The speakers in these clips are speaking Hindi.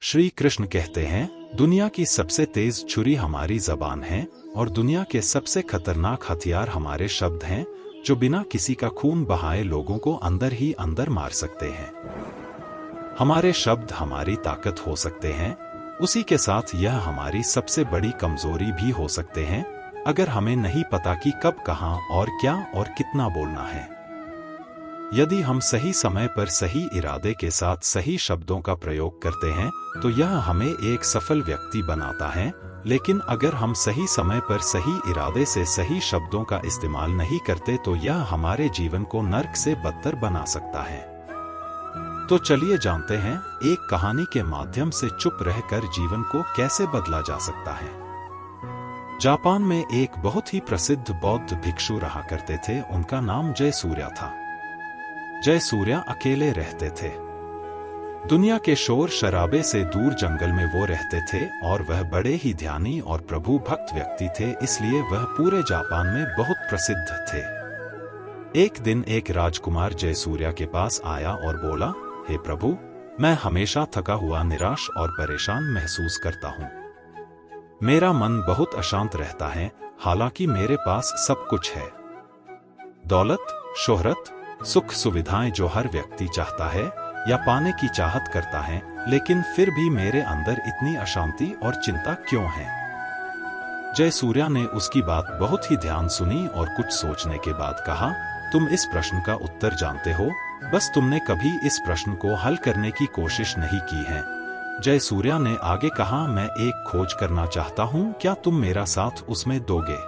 श्री कृष्ण कहते हैं, दुनिया की सबसे तेज छुरी हमारी जबान है और दुनिया के सबसे खतरनाक हथियार हमारे शब्द हैं, जो बिना किसी का खून बहाए लोगों को अंदर ही अंदर मार सकते हैं। हमारे शब्द हमारी ताकत हो सकते हैं, उसी के साथ यह हमारी सबसे बड़ी कमजोरी भी हो सकते हैं, अगर हमें नहीं पता कि कब, कहां और क्या और कितना बोलना है। यदि हम सही समय पर सही इरादे के साथ सही शब्दों का प्रयोग करते हैं तो यह हमें एक सफल व्यक्ति बनाता है, लेकिन अगर हम सही समय पर सही इरादे से सही शब्दों का इस्तेमाल नहीं करते तो यह हमारे जीवन को नर्क से बदतर बना सकता है। तो चलिए जानते हैं, एक कहानी के माध्यम से चुप रहकर जीवन को कैसे बदला जा सकता है। जापान में एक बहुत ही प्रसिद्ध बौद्ध भिक्षु रहा करते थे। उनका नाम जयसूर्या था। जयसूर्या अकेले रहते थे। दुनिया के शोर शराबे से दूर जंगल में वो रहते थे और वह बड़े ही ध्यानी और प्रभु भक्त व्यक्ति थे, इसलिए वह पूरे जापान में बहुत प्रसिद्ध थे। एक दिन एक राजकुमार जयसूर्या के पास आया और बोला, हे प्रभु, मैं हमेशा थका हुआ, निराश और परेशान महसूस करता हूँ। मेरा मन बहुत अशांत रहता है, हालांकि मेरे पास सब कुछ है, दौलत, शोहरत, सुख सुविधाएं जो हर व्यक्ति चाहता है या पाने की चाहत करता है, लेकिन फिर भी मेरे अंदर इतनी अशांति और चिंता क्यों है। जयसूर्या ने उसकी बात बहुत ही ध्यान सुनी और कुछ सोचने के बाद कहा, तुम इस प्रश्न का उत्तर जानते हो, बस तुमने कभी इस प्रश्न को हल करने की कोशिश नहीं की है। जयसूर्या ने आगे कहा, मैं एक खोज करना चाहता हूं, क्या तुम मेरा साथ उसमें दोगे?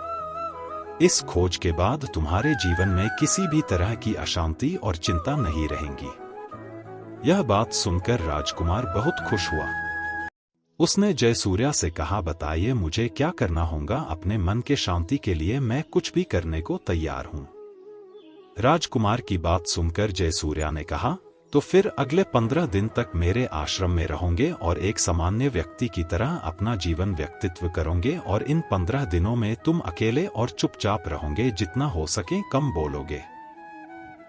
इस खोज के बाद तुम्हारे जीवन में किसी भी तरह की अशांति और चिंता नहीं रहेंगी। यह बात सुनकर राजकुमार बहुत खुश हुआ। उसने जयसूर्या से कहा, बताइए मुझे क्या करना होगा, अपने मन के शांति के लिए मैं कुछ भी करने को तैयार हूं। राजकुमार की बात सुनकर जयसूर्या ने कहा, तो फिर अगले 15 दिन तक मेरे आश्रम में रहोगे और एक सामान्य व्यक्ति की तरह अपना जीवन व्यक्तित्व करोगे और इन 15 दिनों में तुम अकेले और चुपचाप रहोगे, जितना हो सके कम बोलोगे।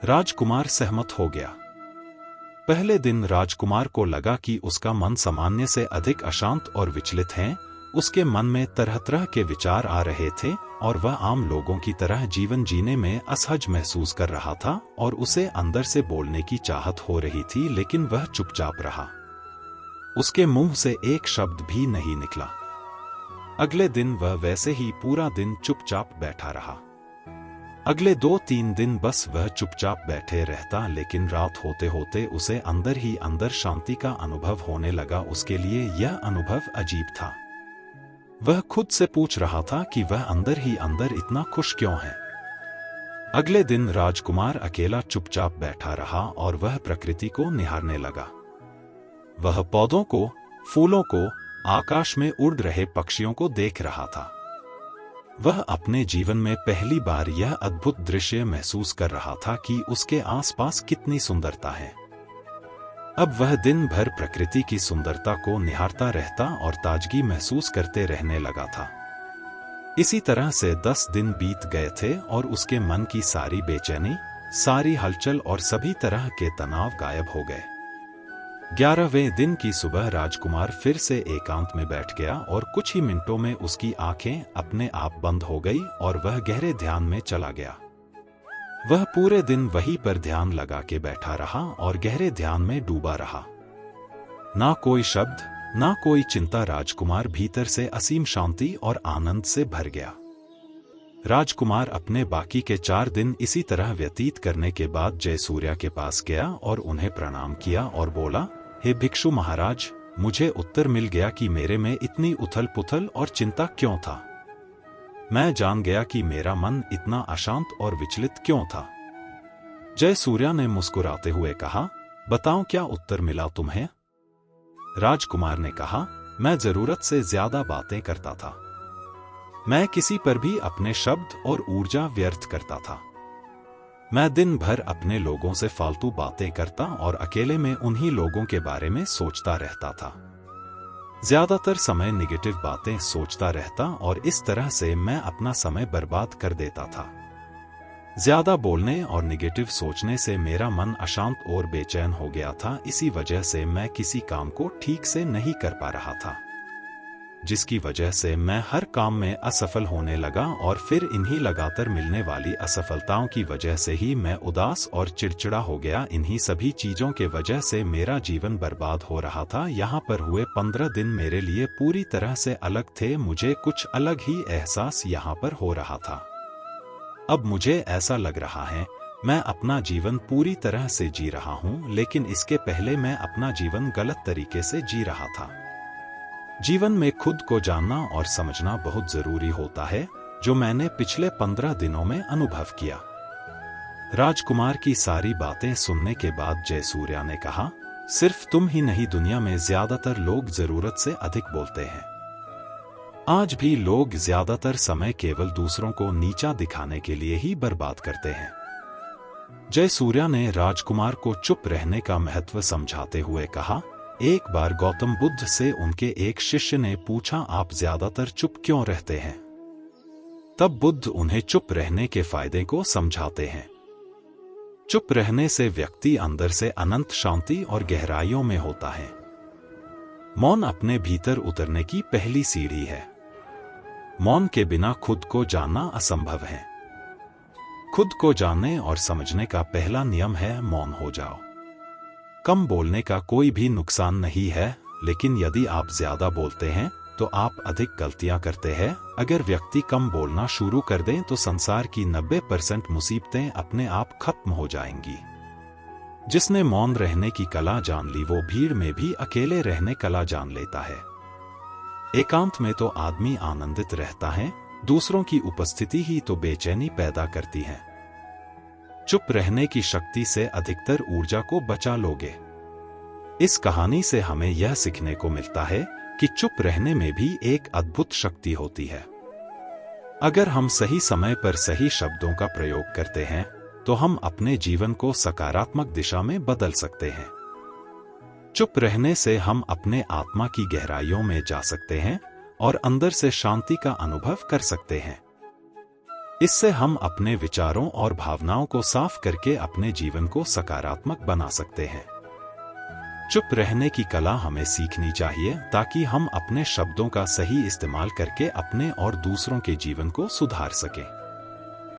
राजकुमार सहमत हो गया। पहले दिन राजकुमार को लगा कि उसका मन सामान्य से अधिक अशांत और विचलित है। उसके मन में तरह तरह के विचार आ रहे थे और वह आम लोगों की तरह जीवन जीने में असहज महसूस कर रहा था और उसे अंदर से बोलने की चाहत हो रही थी, लेकिन वह चुपचाप रहा। उसके मुंह से एक शब्द भी नहीं निकला। अगले दिन वह वैसे ही पूरा दिन चुपचाप बैठा रहा। अगले 2-3 दिन बस वह चुपचाप बैठे रहता, लेकिन रात होते होते उसे अंदर ही अंदर शांति का अनुभव होने लगा। उसके लिए यह अनुभव अजीब था। वह खुद से पूछ रहा था कि वह अंदर ही अंदर इतना खुश क्यों है। अगले दिन राजकुमार अकेला चुपचाप बैठा रहा और वह प्रकृति को निहारने लगा। वह पौधों को, फूलों को, आकाश में उड़ रहे पक्षियों को देख रहा था। वह अपने जीवन में पहली बार यह अद्भुत दृश्य महसूस कर रहा था कि उसके आसपास कितनी सुंदरता है। अब वह दिन भर प्रकृति की सुंदरता को निहारता रहता और ताजगी महसूस करते रहने लगा था। इसी तरह से 10 दिन बीत गए थे और उसके मन की सारी बेचैनी, सारी हलचल और सभी तरह के तनाव गायब हो गए। 11वें दिन की सुबह राजकुमार फिर से एकांत में बैठ गया और कुछ ही मिनटों में उसकी आंखें अपने आप बंद हो गई और वह गहरे ध्यान में चला गया। वह पूरे दिन वहीं पर ध्यान लगा के बैठा रहा और गहरे ध्यान में डूबा रहा। ना कोई शब्द, ना कोई चिंता। राजकुमार भीतर से असीम शांति और आनंद से भर गया। राजकुमार अपने बाकी के 4 दिन इसी तरह व्यतीत करने के बाद जयसूर्या के पास गया और उन्हें प्रणाम किया और बोला, हे भिक्षु महाराज, मुझे उत्तर मिल गया कि मेरे में इतनी उथल पुथल और चिंता क्यों था। मैं जान गया कि मेरा मन इतना अशांत और विचलित क्यों था। जयसूर्या ने मुस्कुराते हुए कहा, बताओ क्या उत्तर मिला तुम्हें? राजकुमार ने कहा, मैं जरूरत से ज्यादा बातें करता था। मैं किसी पर भी अपने शब्द और ऊर्जा व्यर्थ करता था। मैं दिन भर अपने लोगों से फालतू बातें करता और अकेले में उन्हीं लोगों के बारे में सोचता रहता था। ज्यादातर समय नेगेटिव बातें सोचता रहता और इस तरह से मैं अपना समय बर्बाद कर देता था। ज्यादा बोलने और निगेटिव सोचने से मेरा मन अशांत और बेचैन हो गया था। इसी वजह से मैं किसी काम को ठीक से नहीं कर पा रहा था, जिसकी वजह से मैं हर काम में असफल होने लगा और फिर इन्हीं लगातार मिलने वाली असफलताओं की वजह से ही मैं उदास और चिड़चिड़ा हो गया। इन्हीं सभी चीजों के वजह से मेरा जीवन बर्बाद हो रहा था। यहाँ पर हुए 15 दिन मेरे लिए पूरी तरह से अलग थे। मुझे कुछ अलग ही एहसास यहाँ पर हो रहा था। अब मुझे ऐसा लग रहा है मैं अपना जीवन पूरी तरह से जी रहा हूँ, लेकिन इसके पहले मैं अपना जीवन गलत तरीके से जी रहा था। जीवन में खुद को जानना और समझना बहुत जरूरी होता है, जो मैंने पिछले 15 दिनों में अनुभव किया। राजकुमार की सारी बातें सुनने के बाद जयसूर्या ने कहा, सिर्फ तुम ही नहीं, दुनिया में ज्यादातर लोग जरूरत से अधिक बोलते हैं। आज भी लोग ज्यादातर समय केवल दूसरों को नीचा दिखाने के लिए ही बर्बाद करते हैं। जयसूर्या ने राजकुमार को चुप रहने का महत्व समझाते हुए कहा, एक बार गौतम बुद्ध से उनके एक शिष्य ने पूछा, आप ज्यादातर चुप क्यों रहते हैं? तब बुद्ध उन्हें चुप रहने के फायदे को समझाते हैं। चुप रहने से व्यक्ति अंदर से अनंत शांति और गहराइयों में होता है। मौन अपने भीतर उतरने की पहली सीढ़ी है। मौन के बिना खुद को जानना असंभव है। खुद को जानने और समझने का पहला नियम है मौन हो जाओ। कम बोलने का कोई भी नुकसान नहीं है, लेकिन यदि आप ज्यादा बोलते हैं तो आप अधिक गलतियां करते हैं। अगर व्यक्ति कम बोलना शुरू कर दें तो संसार की 90% मुसीबतें अपने आप खत्म हो जाएंगी। जिसने मौन रहने की कला जान ली, वो भीड़ में भी अकेले रहने कला जान लेता है। एकांत में तो आदमी आनंदित रहता है, दूसरों की उपस्थिति ही तो बेचैनी पैदा करती है। चुप रहने की शक्ति से अधिकतर ऊर्जा को बचा लोगे। इस कहानी से हमें यह सीखने को मिलता है कि चुप रहने में भी एक अद्भुत शक्ति होती है। अगर हम सही समय पर सही शब्दों का प्रयोग करते हैं तो हम अपने जीवन को सकारात्मक दिशा में बदल सकते हैं। चुप रहने से हम अपने आत्मा की गहराइयों में जा सकते हैं और अंदर से शांति का अनुभव कर सकते हैं। इससे हम अपने विचारों और भावनाओं को साफ करके अपने जीवन को सकारात्मक बना सकते हैं। चुप रहने की कला हमें सीखनी चाहिए ताकि हम अपने शब्दों का सही इस्तेमाल करके अपने और दूसरों के जीवन को सुधार सकें।